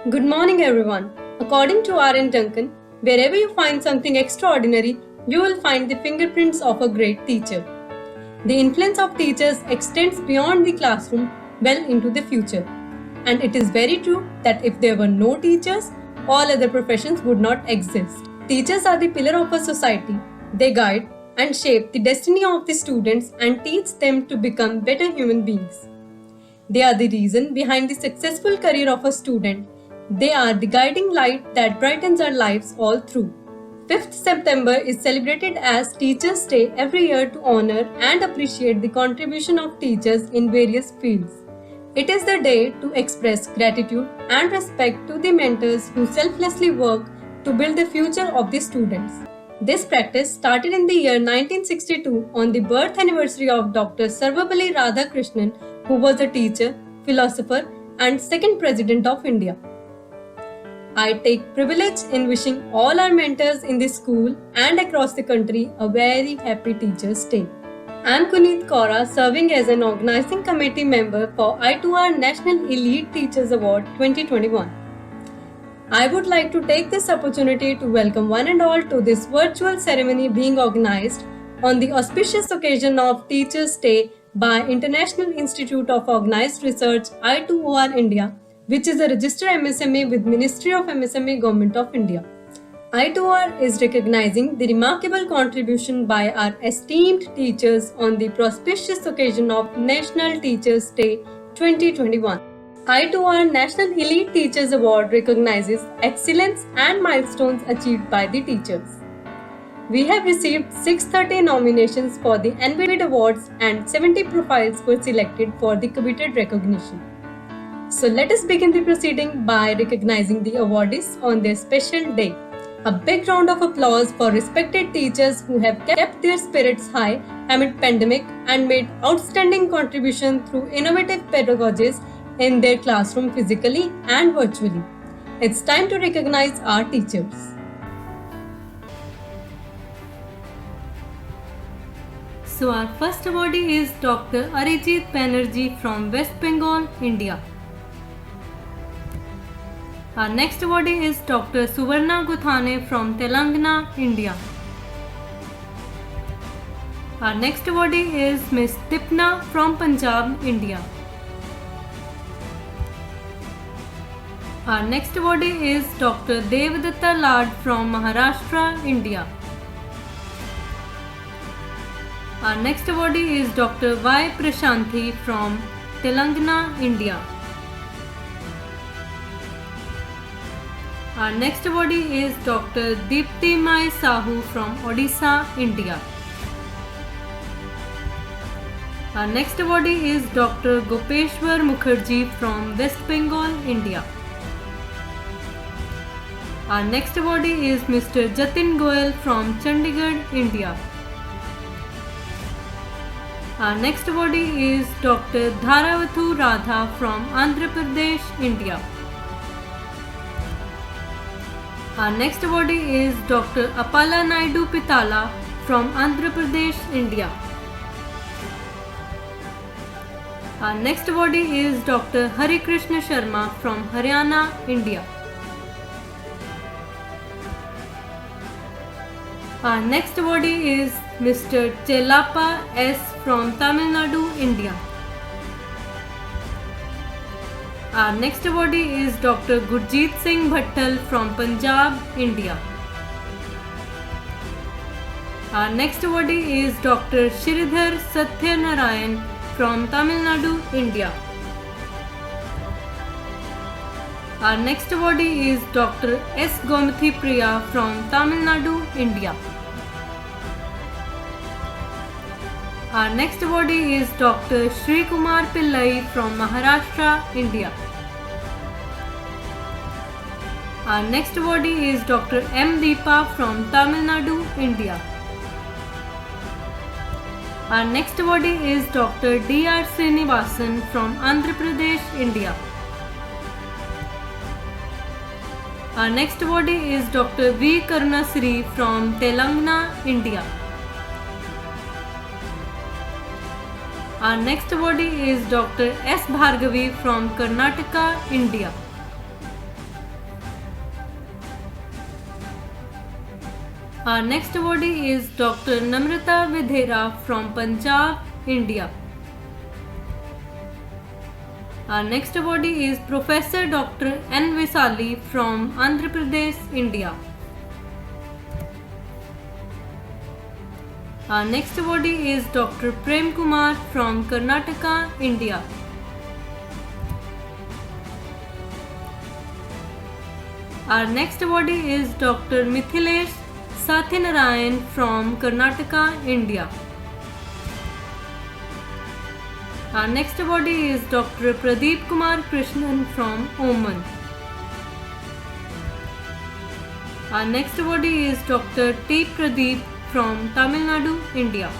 Good morning, everyone. According to R.N. Duncan, wherever you find something extraordinary, you will find the fingerprints of a great teacher. The influence of teachers extends beyond the classroom well into the future. And it is very true that if there were no teachers, all other professions would not exist. Teachers are the pillar of a society. They guide and shape the destiny of the students and teach them to become better human beings. They are the reason behind the successful career of a student. They are the guiding light that brightens our lives all through. 5th September is celebrated as Teachers' Day every year to honor and appreciate the contribution of teachers in various fields. It is the day to express gratitude and respect to the mentors who selflessly work to build the future of the students. This practice started in the year 1962 on the birth anniversary of Dr. Sarvapalli Radhakrishnan, who was a teacher, philosopher, and second President of India. I take privilege in wishing all our mentors in this school and across the country a very happy Teachers' Day. I am Kuneet Kaura, serving as an organizing committee member for I2OR National Elite Teachers Award 2021. I would like to take this opportunity to welcome one and all to this virtual ceremony being organized on the auspicious occasion of Teachers' Day by International Institute of Organized Research I2OR India, which is a registered MSME with Ministry of MSME Government of India. I2OR is recognizing the remarkable contribution by our esteemed teachers on the auspicious occasion of National Teachers' Day 2021. I2OR National Elite Teachers Award recognizes excellence and milestones achieved by the teachers. We have received 630 nominations for the envied awards and 70 profiles were selected for the coveted recognition. So let us begin the proceeding by recognizing the awardees on their special day. A big round of applause for respected teachers who have kept their spirits high amid pandemic and made outstanding contribution through innovative pedagogies in their classroom physically and virtually. It's time to recognize our teachers. So our first awardee is Dr. Arijit Banerjee from West Bengal, India. Our next awardee is Dr. Suwarna Gothane from Telangana, India. Our next awardee is Ms. Dipna from Punjab, India. Our next awardee is Dr. Devadatta Lad from Maharashtra, India. Our next awardee is Dr. Y. Prashanthi from Telangana, India. Our next awardee is Dr. Deepti Mai Sahu from Odisha, India. Our next awardee is Dr. Gopeshwar Mukherjee from West Bengal, India. Our next awardee is Mr. Jatin Goyal from Chandigarh, India. Our next awardee is Dr. DHARAVATHU RADHA from Andhra Pradesh, India. Our next awardee is Dr. Appala Naidu Pitala from Andhra Pradesh, India. Our next awardee is Dr. Harikrishna Sharma from Haryana, India. Our next awardee is Mr. Chelappa S. from Tamil Nadu, India. Our next awardee is Dr. Gurjit Singh Bhattal from Punjab, India. Our next awardee is Dr. Shridhar Satyanarayan from Tamil Nadu, India. Our next awardee is Dr. S. Gomathi Priya from Tamil Nadu, India. Our next awardee is Dr. SREEKUMAR PILLAI from Maharashtra, India. Our next awardee is Dr. M. DEEPA from Tamil Nadu, India. Our next awardee is Dr. D.R. SRINIVASAN from Andhra Pradesh, India. Our next awardee is Dr. V. Karunasri from Telangana, India. Our next awardee is Dr. S. Bhargavi from Karnataka, India. Our next awardee is Dr. Namrata VADHERA from Punjab, India. Our next awardee is Professor Dr. N. Visali from Andhra Pradesh, India. Our next awardee is Dr. Prem Kumar from Karnataka, India. Our next awardee is Dr. Mithilesh Satyanarayan from Karnataka, India. Our next awardee is Dr. Pradeep Kumar KRISHNAN from Oman. Our next awardee is Dr. T. Pradeep from Tamil Nadu, India.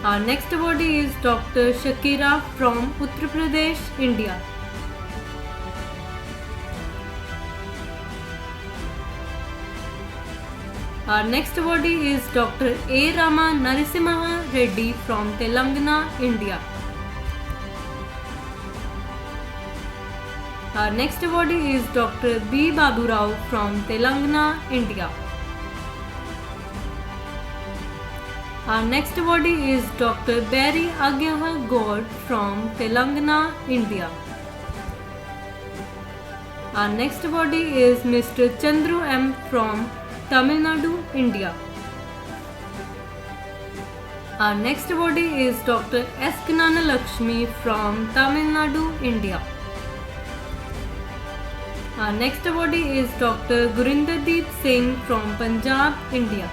Our next awardee is Dr. Shakira from Uttar Pradesh, India. Our next awardee is Dr. A. Rama Narasimha Reddy from Telangana, India. Our next awardee is Dr. B. Baburao from Telangana, India. Our next awardee is Dr. Barry Agyah God from Telangana, India. Our next awardee is Mr. Chandru M. from Tamil Nadu, India. Our next awardee is Dr. S. Kanana Lakshmi from Tamil Nadu, India. Our next awardee is Dr. Gurinderdeep Singh from Punjab, India.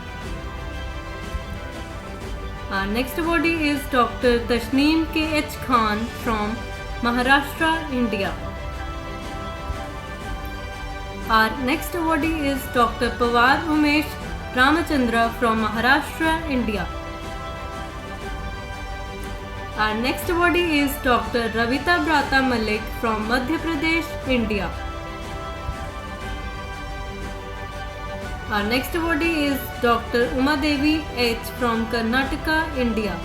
Our next awardee is Dr. Tashneem K.H. Khan from Maharashtra, India. Our next awardee is Dr. Pawar Umesh Ramachandra from Maharashtra, India. Our next awardee is Dr. Ravita Brata Malik from Madhya Pradesh, India. Our next awardee is Dr. Uma Devi H. from Karnataka, India.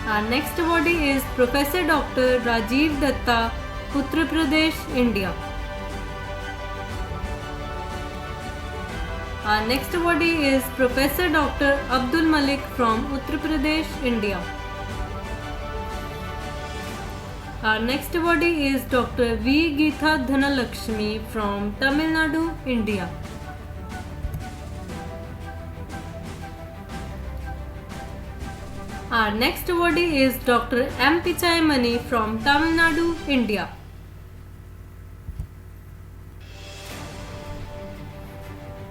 Our next awardee is Professor Dr. Rajiv Datta, Uttar Pradesh, India. Our next awardee is Professor Dr. Abdul Malik from Uttar Pradesh, India. Our next awardee is Dr. V. Geetha Dhanalakshmi from Tamil Nadu, India. Our next awardee is Dr. M. Pichai Mani from Tamil Nadu, India.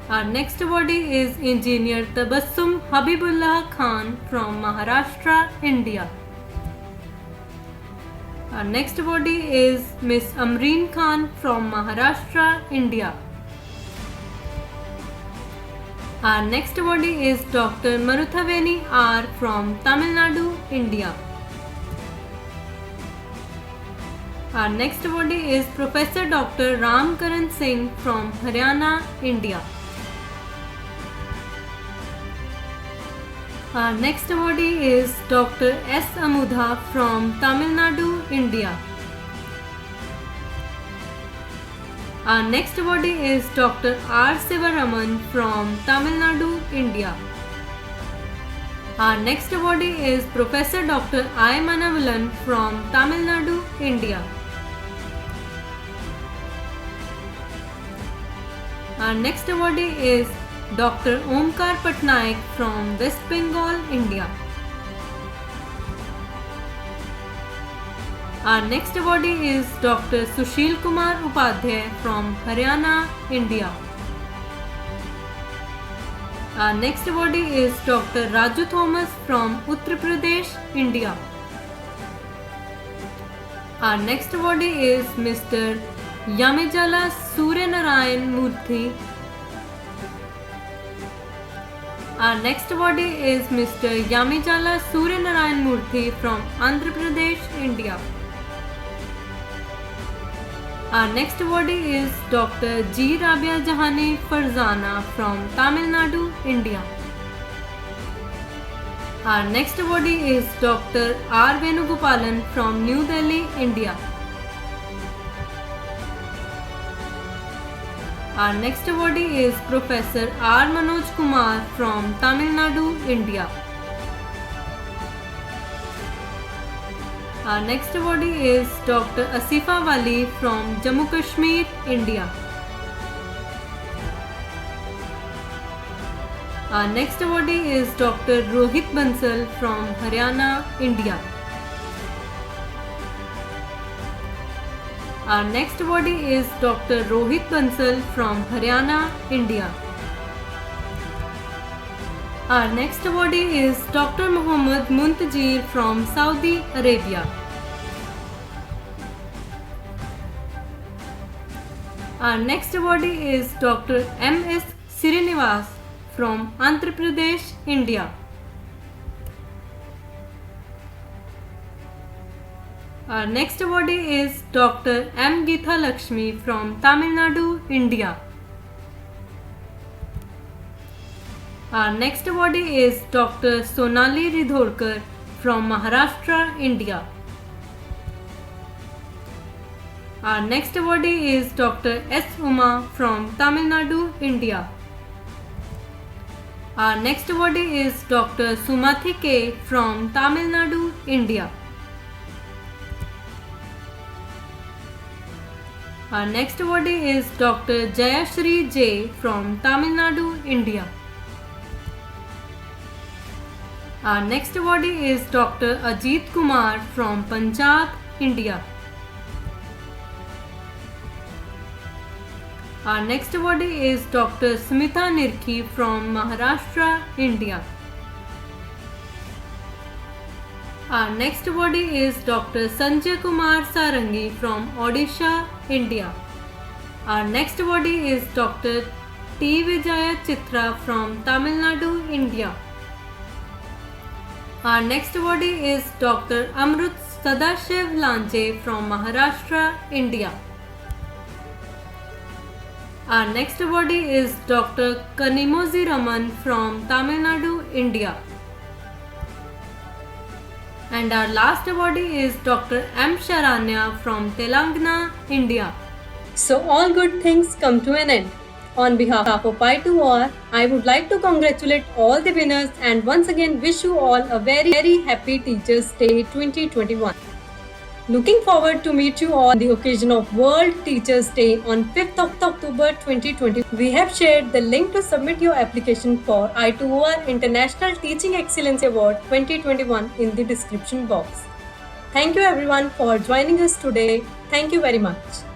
Our next awardee is Engineer Tabassum Habibullah Khan from Maharashtra, India. Our next awardee is Miss Amreen Khan from Maharashtra, India. Our next awardee is Dr. Maruthaveni R. from Tamil Nadu, India. Our next awardee is Professor Dr. Ram Karan Singh from Haryana, India. Our next awardee is Dr. S. Amudha from Tamil Nadu, India. Our next awardee is Dr. R. Sivaraman from Tamil Nadu, India. Our next awardee is Professor Dr. I. Manavalan from Tamil Nadu, India. Our next awardee is Dr. Omkar Patnaik from West Bengal, India. Our next awardee is Dr. Sushil Kumar Upadhyay from Haryana, India. Our next awardee is Dr. Raju Thomas from Uttar Pradesh, India. Our next awardee is Mr. Yamejala Suryanarayan Murthy. Our next awardee is Mr. Yamejala Suryanarayan Murthy from Andhra Pradesh, India. Our next awardee is Dr. G. Rabia Jahani Farzana from Tamil Nadu, India. Our next awardee is Dr. R. Venugopalan from New Delhi, India. Our next awardee is Professor R. Manoj Kumar from Tamil Nadu, India. Our next awardee is Dr. Asifa Wali from Jammu Kashmir, India. Our next awardee is Dr. Rohit Bansal from Haryana, India. Our next awardee is Dr. Rohit Bansal from Haryana, India. Our next awardee is Dr. Mohammad Muntajir from Saudi Arabia. Our next awardee is Dr. M.S. SRINIVASAN from Andhra Pradesh, India. Our next awardee is Dr. M. Geetha Lakshmi from Tamil Nadu, India. Our next awardee is Dr. Sonali Ridhorkar from Maharashtra, India. Our next awardee is Dr. S. Uma from Tamil Nadu, India. Our next awardee is Dr. Sumathi K from Tamil Nadu, India. Our next awardee is Dr. Jayashri J from Tamil Nadu, India. Our next awardee is Dr. Ajit Kumar from Punjab, India. Our next awardee is Dr. Smita Nirki from Maharashtra, India. Our next awardee is Dr. Sanjay Kumar Sarangi from Odisha, India. Our next awardee is Dr. T. Vijaya Chitra from Tamil Nadu, India. Our next awardee is Dr. Amrut Sadashiv Lanje from Maharashtra, India. Our next awardee is Dr. Kanimozi Raman from Tamil Nadu, India. And our last awardee is Dr. M. Sharanya from Telangana, India. So all good things come to an end. On behalf of I2OR, I would like to congratulate all the winners and once again wish you all a very happy Teachers' Day 2021. Looking forward to meet you all on the occasion of World Teachers' Day on 5th of October 2020. We have shared the link to submit your application for I2OR International Teaching Excellence Award 2021 in the description box. Thank you everyone for joining us today. Thank you very much.